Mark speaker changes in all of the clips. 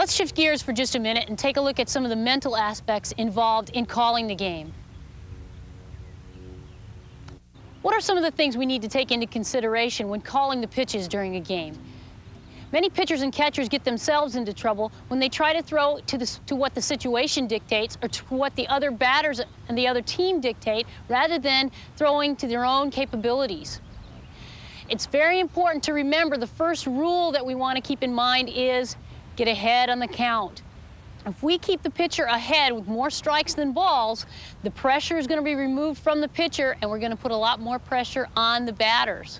Speaker 1: Let's shift gears for just a minute and take a look at some of the mental aspects involved in calling the game. What are some of the things we need to take into consideration when calling the pitches during a game? Many pitchers and catchers get themselves into trouble when they try to throw to what the situation dictates or to what the other batters and the other team dictate rather than throwing to their own capabilities. It's very important to remember the first rule that we want to keep in mind is get ahead on the count. If we keep the pitcher ahead with more strikes than balls, the pressure is going to be removed from the pitcher and we're going to put a lot more pressure on the batters.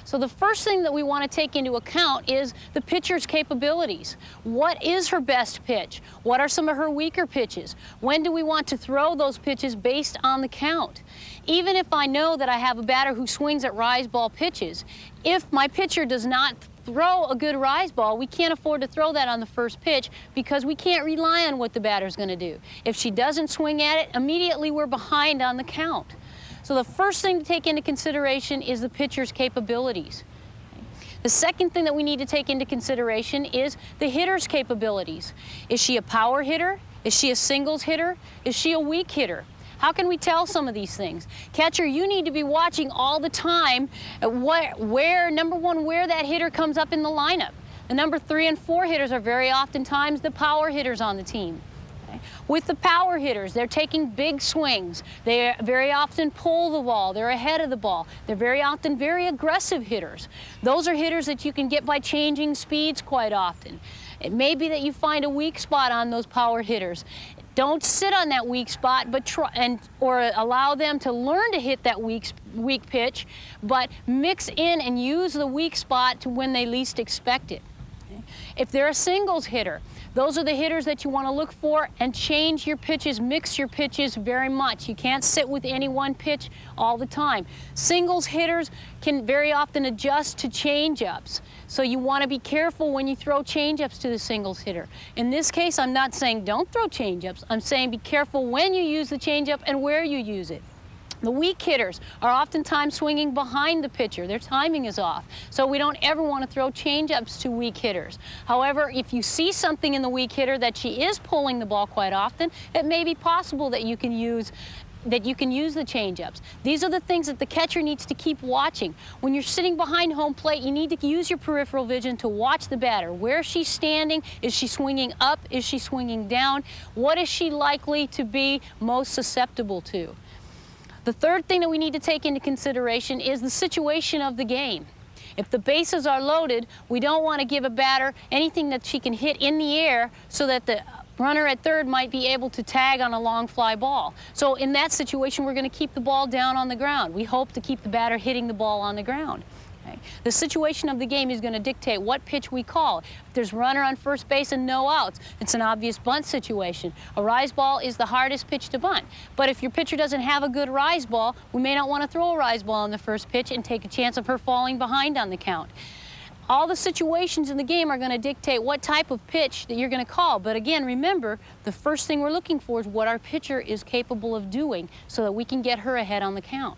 Speaker 1: So the first thing that we want to take into account is the pitcher's capabilities. What is her best pitch? What are some of her weaker pitches? When do we want to throw those pitches based on the count? Even if I know that I have a batter who swings at rise ball pitches, if my pitcher does not throw a good rise ball, we can't afford to throw that on the first pitch because we can't rely on what the batter's going to do. If she doesn't swing at it, immediately we're behind on the count. So the first thing to take into consideration is the pitcher's capabilities. The second thing that we need to take into consideration is the hitter's capabilities. Is she a power hitter? Is she a singles hitter? Is she a weak hitter? How can we tell some of these things? Catcher, you need to be watching all the time number one, where that hitter comes up in the lineup. The number 3 and 4 hitters are very oftentimes the power hitters on the team. With the power hitters, they're taking big swings. They very often pull the ball. They're ahead of the ball. They're very often very aggressive hitters. Those are hitters that you can get by changing speeds quite often. It may be that you find a weak spot on those power hitters. Don't sit on that weak spot, but or allow them to learn to hit that weak pitch, but mix in and use the weak spot to when they least expect it. If they're a singles hitter, those are the hitters that you want to look for and change your pitches, mix your pitches very much. You can't sit with any one pitch all the time. Singles hitters can very often adjust to change-ups. So you want to be careful when you throw change-ups to the singles hitter. In this case, I'm not saying don't throw change-ups. I'm saying be careful when you use the change-up and where you use it. The weak hitters are oftentimes swinging behind the pitcher. Their timing is off. So we don't ever want to throw change-ups to weak hitters. However, if you see something in the weak hitter that she is pulling the ball quite often, it may be possible that you can use the change-ups. These are the things that the catcher needs to keep watching. When you're sitting behind home plate, you need to use your peripheral vision to watch the batter. Where she's standing, is she swinging up, is she swinging down? What is she likely to be most susceptible to? The third thing that we need to take into consideration is the situation of the game. If the bases are loaded, we don't want to give a batter anything that she can hit in the air so that the runner at third might be able to tag on a long fly ball. So in that situation, we're going to keep the ball down on the ground. We hope to keep the batter hitting the ball on the ground. Okay? The situation of the game is going to dictate what pitch we call. If there's runner on first base and no outs, it's an obvious bunt situation. A rise ball is the hardest pitch to bunt. But if your pitcher doesn't have a good rise ball, we may not want to throw a rise ball on the first pitch and take a chance of her falling behind on the count. All the situations in the game are going to dictate what type of pitch that you're going to call. But again, remember, the first thing we're looking for is what our pitcher is capable of doing so that we can get her ahead on the count.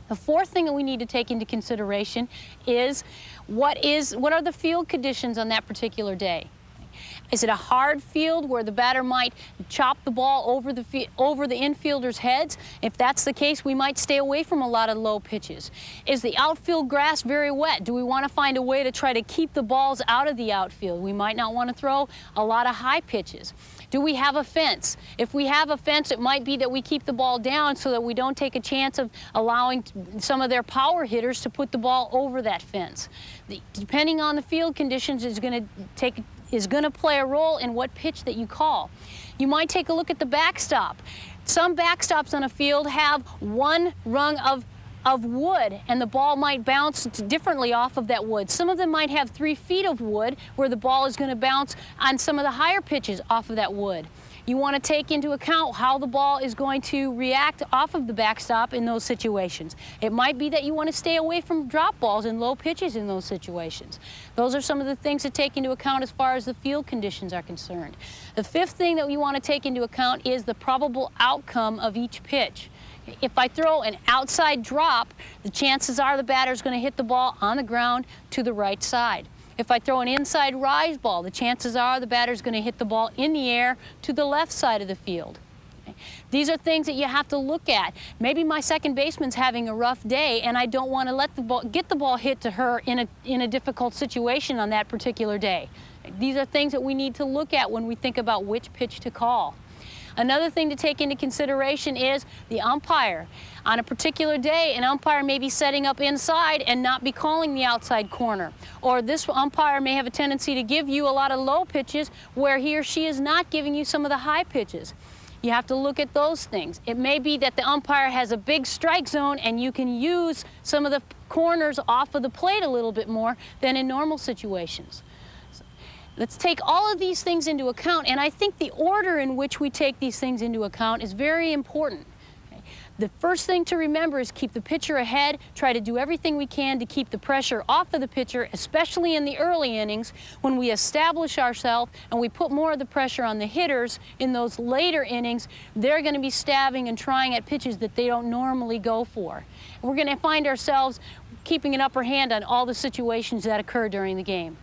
Speaker 1: The fourth thing that we need to take into consideration is what are the field conditions on that particular day? Is it a hard field where the batter might chop the ball over the infielders' heads? If that's the case, we might stay away from a lot of low pitches. Is the outfield grass very wet? Do we want to find a way to try to keep the balls out of the outfield? We might not want to throw a lot of high pitches. Do we have a fence? If we have a fence, it might be that we keep the ball down so that we don't take a chance of allowing some of their power hitters to put the ball over that fence. Depending on the field conditions is going to play a role in what pitch that you call. You might take a look at the backstop. Some backstops on a field have one rung of wood, and the ball might bounce differently off of that wood. Some of them might have 3 feet of wood where the ball is going to bounce on some of the higher pitches off of that wood. You want to take into account how the ball is going to react off of the backstop in those situations. It might be that you want to stay away from drop balls and low pitches in those situations. Those are some of the things to take into account as far as the field conditions are concerned. The fifth thing that we want to take into account is the probable outcome of each pitch. If I throw an outside drop, the chances are the batter is going to hit the ball on the ground to the right side. If I throw an inside rise ball, the chances are the batter's going to hit the ball in the air to the left side of the field. These are things that you have to look at. Maybe my second baseman's having a rough day and I don't want to get the ball hit to her in a difficult situation on that particular day. These are things that we need to look at when we think about which pitch to call. Another thing to take into consideration is the umpire. On a particular day, an umpire may be setting up inside and not be calling the outside corner. Or this umpire may have a tendency to give you a lot of low pitches where he or she is not giving you some of the high pitches. You have to look at those things. It may be that the umpire has a big strike zone and you can use some of the corners off of the plate a little bit more than in normal situations. Let's take all of these things into account, and I think the order in which we take these things into account is very important. Okay? The first thing to remember is keep the pitcher ahead, try to do everything we can to keep the pressure off of the pitcher, especially in the early innings. When we establish ourselves and we put more of the pressure on the hitters in those later innings, they're going to be stabbing and trying at pitches that they don't normally go for. And we're going to find ourselves keeping an upper hand on all the situations that occur during the game.